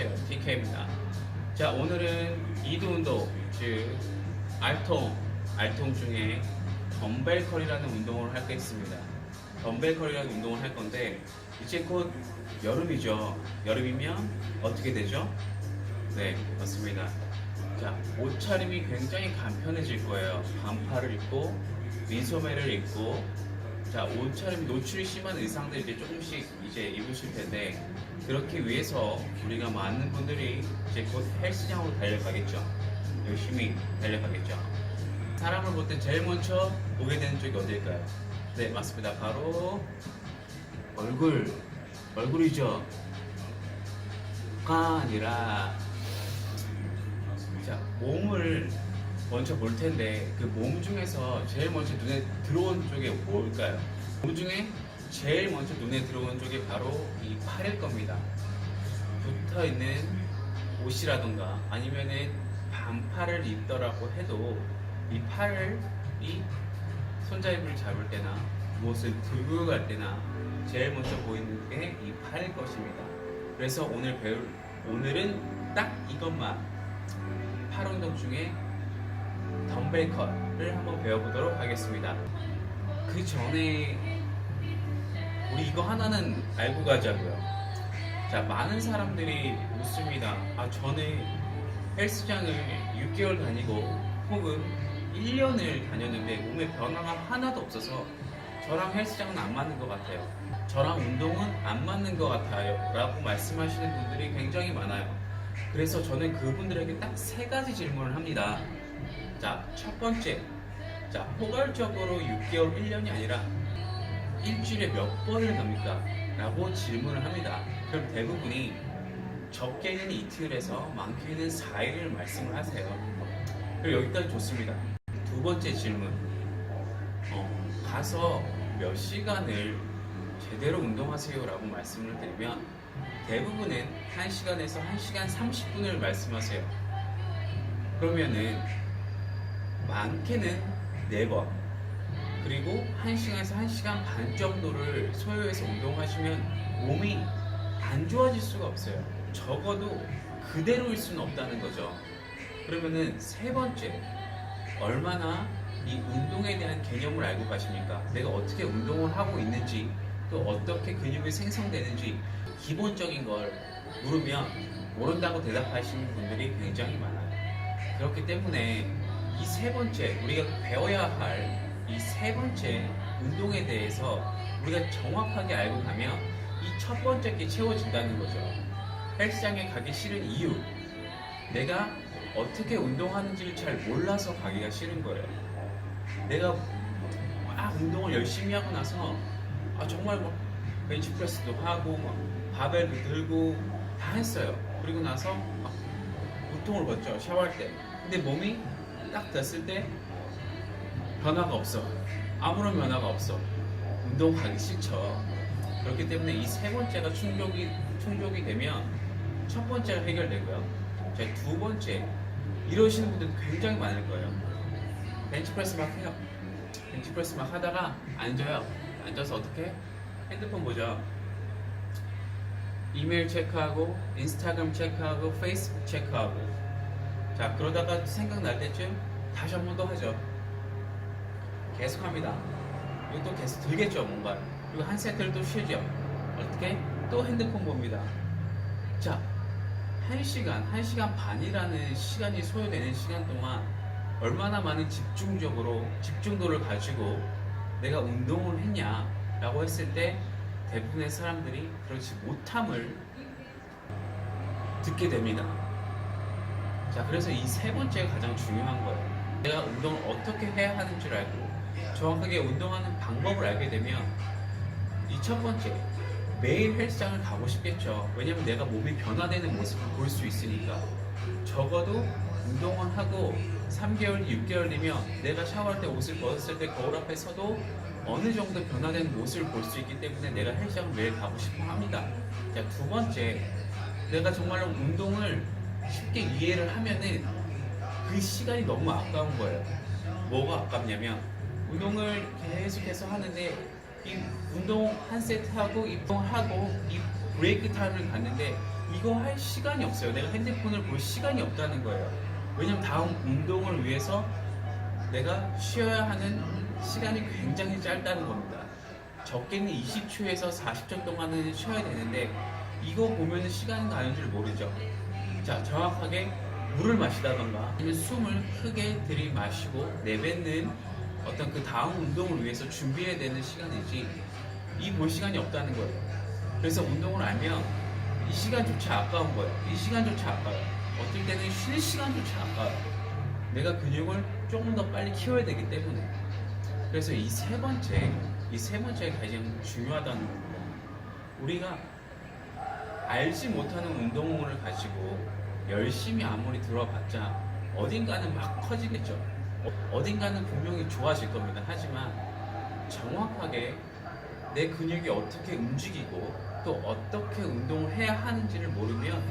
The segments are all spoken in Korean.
안녕하세요. TK입니다. 자, 오늘은 이두운동, 즉 알통 중에 덤벨 컬이라는 운동을 하겠습니다. 덤벨 컬이라는 운동을 할 건데 이제 곧 여름이죠. 여름이면 어떻게 되죠? 네, 맞습니다. 자, 옷차림이 굉장히 간편해질 거예요. 반팔을 입고 민소매를 입고, 자, 옷차림 노출이 심한 의상들 이제 조금씩 이제 입으실 텐데, 그렇기 위해서 우리가 많은 분들이 이제 곧 헬스장으로 달려가겠죠. 열심히 달려가겠죠. 사람을 볼 때 제일 먼저 보게 되는 쪽이 어딜까요? 네, 맞습니다. 바로 얼굴이죠. 가 아니라, 자, 몸을 먼저 볼 텐데 그 몸 중에서 제일 먼저 눈에 들어온 쪽이 뭘까요? 몸 중에 제일 먼저 눈에 들어오는 쪽이 바로 이 팔일 겁니다. 붙어 있는 옷이라던가 아니면은 반팔을 입더라고 해도 이 팔을 이 손잡이를 잡을 때나 무엇을 들고 갈 때나 제일 먼저 보이는 게 이 팔일 것입니다. 그래서 오늘은 딱 이것만, 팔 운동 중에 덤벨 컷을 한번 배워보도록 하겠습니다. 그 전에 우리 이거 하나는 알고 가자고요. 자, 많은 사람들이 묻습니다. 저는 헬스장을 6개월 다니고 혹은 1년을 다녔는데 몸에 변화가 하나도 없어서 저랑 헬스장은 안 맞는 것 같아요. 저랑 운동은 안 맞는 것 같아요 라고 말씀하시는 분들이 굉장히 많아요. 그래서 저는 그분들에게 딱 3가지 질문을 합니다. 자, 첫 번째, 자, 포괄적으로 6개월, 1년이 아니라 일주일에 몇 번을 갑니까? 라고 질문을 합니다. 그럼 대부분이 적게는 이틀에서 많게는 4일을 말씀을 하세요. 그리고 여기까지 좋습니다. 두 번째 질문, 가서 몇 시간을 제대로 운동하세요 라고 말씀을 드리면 대부분은 1시간에서 1시간 30분을 말씀하세요. 그러면은 많게는 4번, 그리고 1시간에서 1시간 반 정도를 소요해서 운동하시면 몸이 안 좋아질 수가 없어요. 적어도 그대로일 수는 없다는 거죠. 그러면은 3번째, 얼마나 이 운동에 대한 개념을 알고 가십니까? 내가 어떻게 운동을 하고 있는지, 또 어떻게 근육이 생성되는지 기본적인 걸 물으면 모른다고 대답하시는 분들이 굉장히 많아요. 그렇기 때문에 이 3번째, 우리가 배워야 할 이 3번째 운동에 대해서 우리가 정확하게 알고 가면 이 첫 번째 게 채워진다는 거죠. 헬스장에 가기 싫은 이유, 내가 어떻게 운동하는지를 잘 몰라서 가기가 싫은 거예요. 내가 막 운동을 열심히 하고 나서 정말 막 벤치프레스도 하고 막 바벨도 들고 다 했어요. 그리고 나서 막 우통을 벗죠, 샤워할 때. 근데 몸이 딱 됐을 때 변화가 없어. 아무런 변화가 없어. 운동 가기 싫죠. 그렇기 때문에 이 3번째가 충족이 되면 첫 번째가 해결되고요. 자, 두 번째, 이러시는 분들 굉장히 많을 거예요. 벤치프레스 막 해요. 벤치프레스 막 하다가 앉아요. 앉아서 어떻게? 핸드폰 보죠. 이메일 체크하고, 인스타그램 체크하고, 페이스북 체크하고. 자, 그러다가 생각날 때쯤 다시 한 번 더 하죠. 계속 합니다. 이거 또 계속 들겠죠, 뭔가. 그리고 한 세트를 또 쉬죠. 어떻게? 또 핸드폰 봅니다. 자, 1시간 반이라는 시간이 소요되는 시간 동안 얼마나 많은 집중도를 가지고 내가 운동을 했냐라고 했을 때 대부분의 사람들이 그렇지 못함을 듣게 됩니다. 자, 그래서 이 3번째가 가장 중요한 거예요. 내가 운동을 어떻게 해야 하는지를 알고 정확하게 운동하는 방법을 알게 되면 이 첫 번째, 매일 헬스장을 가고 싶겠죠. 왜냐면 내가 몸이 변화되는 모습을 볼 수 있으니까. 적어도 운동을 하고 3개월, 6개월 되면 내가 샤워할 때 옷을 벗었을 때 거울 앞에 서도 어느 정도 변화된 모습을 볼 수 있기 때문에 내가 헬스장을 매일 가고 싶어 합니다. 자, 두 번째, 내가 정말로 운동을 쉽게 이해를 하면은 그 시간이 너무 아까운 거예요. 뭐가 아깝냐면 운동을 계속해서 하는데 이 운동 한 세트 하고 이 브레이크 타임을 갔는데 이거 할 시간이 없어요. 내가 핸드폰을 볼 시간이 없다는 거예요. 왜냐면 다음 운동을 위해서 내가 쉬어야 하는 시간이 굉장히 짧다는 겁니다. 적게는 20초에서 40초 동안은 쉬어야 되는데 이거 보면 시간 가는 줄 모르죠. 자, 정확하게 물을 마시다던가 아니면 숨을 크게 들이마시고 내뱉는 어떤 그 다음 운동을 위해서 준비해야 되는 시간이지 이 볼 시간이 없다는 거예요. 그래서 운동을 알면 이 시간조차 아까운 거예요. 이 시간조차 아까워요. 어떨 때는 쉴 시간조차 아까워요. 내가 근육을 조금 더 빨리 키워야 되기 때문에. 그래서 이 세 번째가 가장 중요하다는 겁니다. 우리가 알지 못하는 운동을 가지고 열심히 아무리 들어봤자 어딘가는 막 커지겠죠. 어딘가는 분명히 좋아질 겁니다. 하지만 정확하게 내 근육이 어떻게 움직이고 또 어떻게 운동을 해야 하는지를 모르면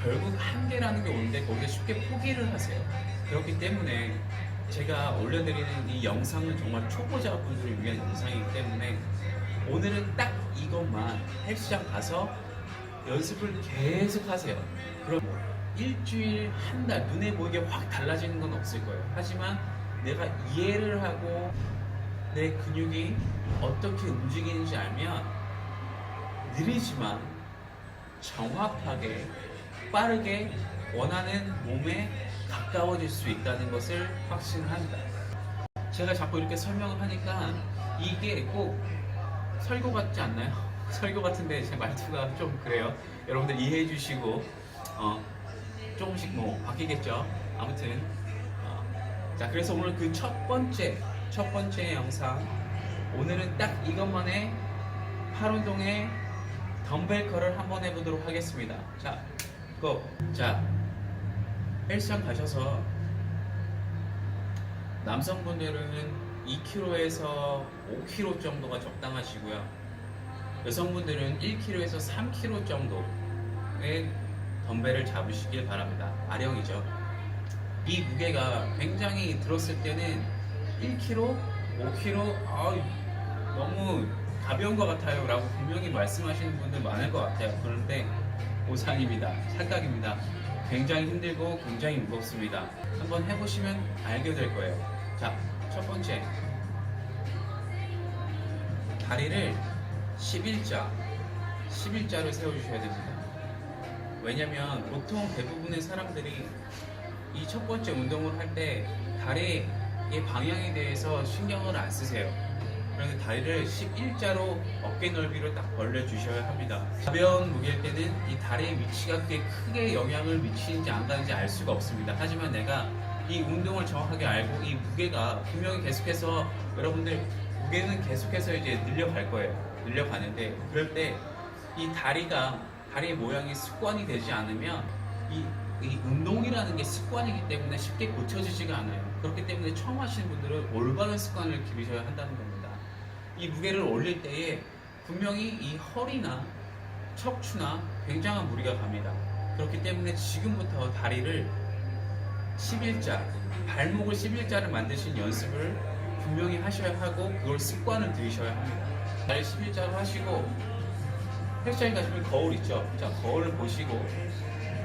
결국 한계라는 게 오는데 거기에 쉽게 포기를 하세요. 그렇기 때문에 제가 올려드리는 이 영상은 정말 초보자분들을 위한 영상이기 때문에 오늘은 딱 이것만 헬스장 가서 연습을 계속 하세요. 그럼 일주일, 한 달 눈에 보이게 확 달라지는 건 없을 거예요. 하지만 내가 이해를 하고 내 근육이 어떻게 움직이는지 알면 느리지만 정확하게 빠르게 원하는 몸에 가까워질 수 있다는 것을 확신합니다. 제가 자꾸 이렇게 설명을 하니까 이게 꼭 설교 같지 않나요? 설교 같은데 제 말투가 좀 그래요. 여러분들 이해해 주시고 조금씩 뭐 바뀌겠죠. 아무튼 자, 그래서 오늘 그 첫 번째 영상, 오늘은 딱 이것만의 팔 운동의 덤벨 컬을 한번 해보도록 하겠습니다. 자, 고! 자, 헬스장 가셔서 남성분들은 2kg에서 5kg 정도가 적당하시고요. 여성분들은 1kg에서 3kg 정도의 덤벨을 잡으시길 바랍니다. 아령이죠. 이 무게가 굉장히 들었을 때는 1kg, 5kg, 너무 가벼운 것 같아요 라고 분명히 말씀하시는 분들 많을 것 같아요. 그런데 오산입니다. 착각입니다. 굉장히 힘들고 굉장히 무겁습니다. 한번 해보시면 알게 될 거예요. 자, 첫 번째, 다리를 11자로 세워주셔야 됩니다. 왜냐면 보통 대부분의 사람들이 이 첫 번째 운동을 할 때 다리의 방향에 대해서 신경을 안 쓰세요. 그래서 다리를 11자로 어깨 넓이로 딱 벌려주셔야 합니다. 가벼운 무게일 때는 이 다리의 위치가 그렇게 크게 영향을 미치는지 안 가는지 알 수가 없습니다. 하지만 내가 이 운동을 정확하게 알고 이 무게가 분명히 계속해서 여러분들 무게는 계속해서 이제 늘려갈 거예요. 늘려가는데 그럴 때 이 다리의 모양이 습관이 되지 않으면 이 운동이라는 게 습관이기 때문에 쉽게 고쳐지지가 않아요. 그렇기 때문에 처음 하시는 분들은 올바른 습관을 기르셔야 한다는 겁니다. 이 무게를 올릴 때에 분명히 이 허리나 척추나 굉장한 무리가 갑니다. 그렇기 때문에 지금부터 다리를 11자, 발목을 11자를 만드신 연습을 분명히 하셔야 하고 그걸 습관을 들이셔야 합니다. 다리 11자로 하시고 헬스장에 가시면 거울 있죠. 자, 거울을 보시고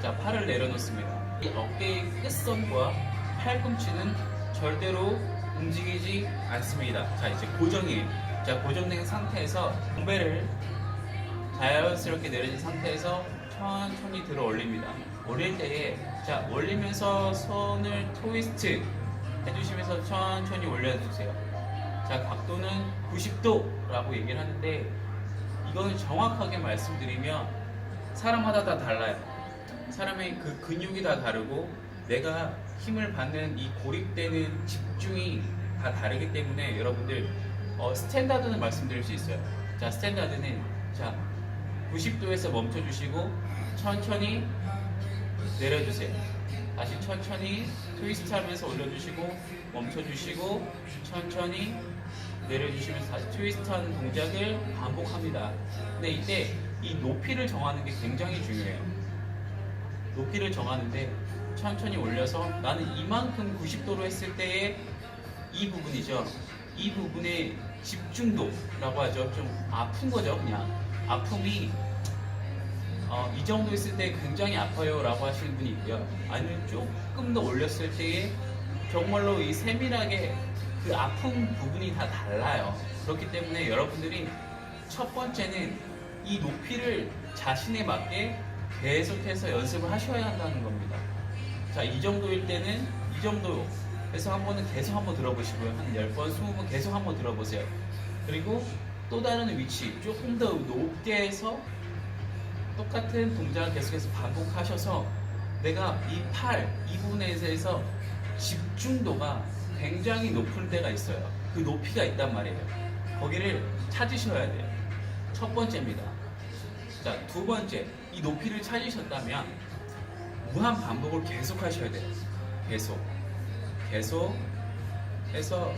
자, 팔을 내려놓습니다. 이 어깨의 끝선과 팔꿈치는 절대로 움직이지 않습니다. 자, 이제 고정이에요. 자, 고정된 상태에서 덤벨을 자연스럽게 내려진 상태에서 천천히 들어 올립니다. 올릴 때에 자, 올리면서 손을 트위스트 해주시면서 천천히 올려주세요. 자, 각도는 90도라고 얘기를 하는데 이거는 정확하게 말씀드리면 사람마다 다 달라요. 사람의 그 근육이 다 다르고 내가 힘을 받는 이 고립되는 집중이 다 다르기 때문에 여러분들 스탠다드는 말씀드릴 수 있어요. 자, 스탠다드는 자 90도에서 멈춰주시고 천천히 내려주세요. 다시 천천히 트위스트 하면서 올려주시고 멈춰주시고 천천히 내려주시면서 다시 트위스트 하는 동작을 반복합니다. 근데 이때 이 높이를 정하는 게 굉장히 중요해요. 높이를 정하는데 천천히 올려서 나는 이만큼 90도로 했을 때의 이 부분이죠. 이 부분의 집중도라고 하죠. 좀 아픈 거죠. 그냥 아픔이 이 정도 있을 때 굉장히 아파요 라고 하시는 분이 있고요. 아니면 조금 더 올렸을 때에 정말로 이 세밀하게 그 아픈 부분이 다 달라요. 그렇기 때문에 여러분들이 첫 번째는 이 높이를 자신에 맞게 계속해서 연습을 하셔야 한다는 겁니다. 자, 이 정도일 때는 이 정도에서 계속 한번 들어보시고요. 한 10번, 20번 계속 한번 들어보세요. 그리고 또 다른 위치, 조금 더 높게 해서 똑같은 동작을 계속해서 반복하셔서 내가 이 부분에 대해서 집중도가 굉장히 높을 때가 있어요. 그 높이가 있단 말이에요. 거기를 찾으셔야 돼요. 첫 번째입니다. 자, 두 번째, 이 높이를 찾으셨다면 무한 반복을 계속 하셔야 돼요. 계속 해서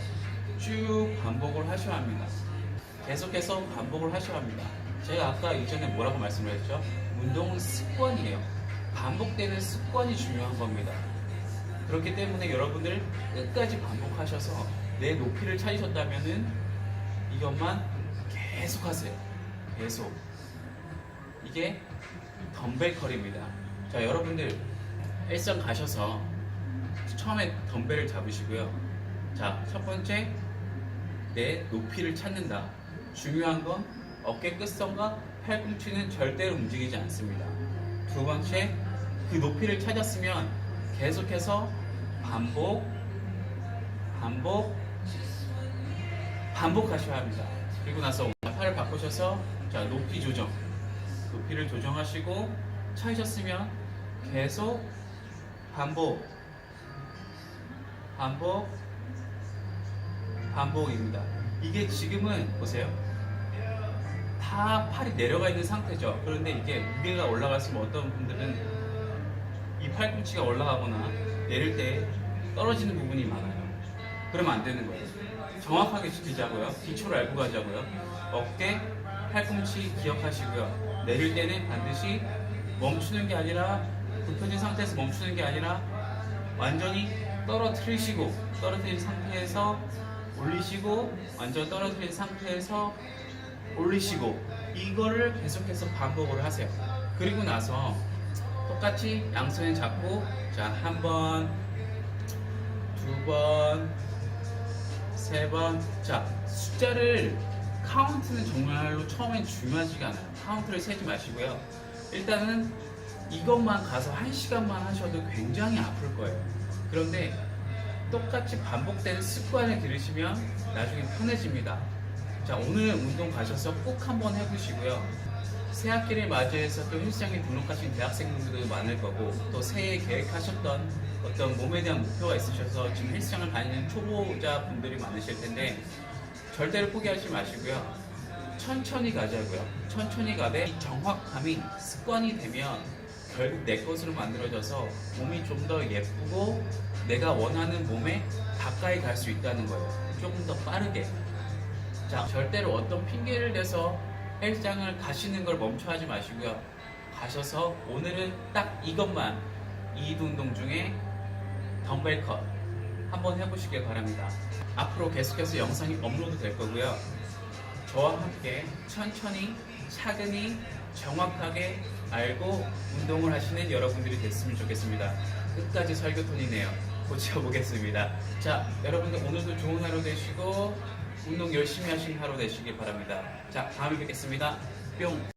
쭉 반복을 하셔야 합니다. 계속해서 반복을 하셔야 합니다. 제가 아까 이전에 뭐라고 말씀을 했죠? 운동은 습관이에요. 반복되는 습관이 중요한 겁니다. 그렇기 때문에 여러분들 끝까지 반복하셔서 내 높이를 찾으셨다면은 이것만 계속 하세요. 계속. 이게 덤벨 컬입니다. 자, 여러분들 헬스장 가셔서 처음에 덤벨을 잡으시고요. 자, 첫 번째, 내 높이를 찾는다. 중요한 건 어깨 끝선과 팔꿈치는 절대로 움직이지 않습니다. 두 번째, 그 높이를 찾았으면 계속해서 반복하셔야 합니다. 그리고 나서 팔을 바꾸셔서 자, 높이 조정. 높이를 조정하시고 찾으셨으면 계속 반복입니다. 이게 지금은 보세요. 다 팔이 내려가 있는 상태죠. 그런데 이게 무게가 올라갔으면 어떤 분들은 이 팔꿈치가 올라가거나 내릴 때 떨어지는 부분이 많아요. 그러면 안 되는 거예요. 정확하게 지키자고요. 기초를 알고 가자고요. 어깨, 팔꿈치 기억하시고요. 내릴 때는 반드시 멈추는 게 아니라 굽혀진 상태에서 멈추는 게 아니라 완전히 떨어뜨린 상태에서 올리시고 완전 떨어뜨린 상태에서 올리시고 이거를 계속해서 반복을 하세요. 그리고 나서 똑같이 양손을 잡고 자, 한 번, 두 번, 세 번. 자, 숫자를 카운트는 정말로 처음엔 중요하지가 않아요. 카운트를 세지 마시고요. 일단은 이것만 가서 1시간만 하셔도 굉장히 아플 거예요. 그런데 똑같이 반복되는 습관을 들이시면 나중에 편해집니다. 자, 오늘 운동 가셔서 꼭 한번 해보시고요. 새학기를 맞이해서 또 헬스장에 등록하신 대학생분들도 많을 거고 또 새해 계획하셨던 어떤 몸에 대한 목표가 있으셔서 지금 헬스장을 다니는 초보자분들이 많으실 텐데 절대로 포기하지 마시고요. 천천히 가자고요. 천천히 가되 이 정확함이 습관이 되면 결국 내 것으로 만들어져서 몸이 좀 더 예쁘고 내가 원하는 몸에 가까이 갈 수 있다는 거예요. 조금 더 빠르게. 자, 절대로 어떤 핑계를 대서 헬스장을 가시는 걸 멈춰하지 마시고요. 가셔서 오늘은 딱 이것만 이 운동 중에 덤벨 컷 한번 해보시길 바랍니다. 앞으로 계속해서 영상이 업로드 될 거고요. 저와 함께 천천히 차근히 정확하게 알고 운동을 하시는 여러분들이 됐으면 좋겠습니다. 끝까지 설교톤이네요. 고쳐보겠습니다. 자, 여러분들 오늘도 좋은 하루 되시고 운동 열심히 하시는 하루 되시길 바랍니다. 자, 다음에 뵙겠습니다. 뿅.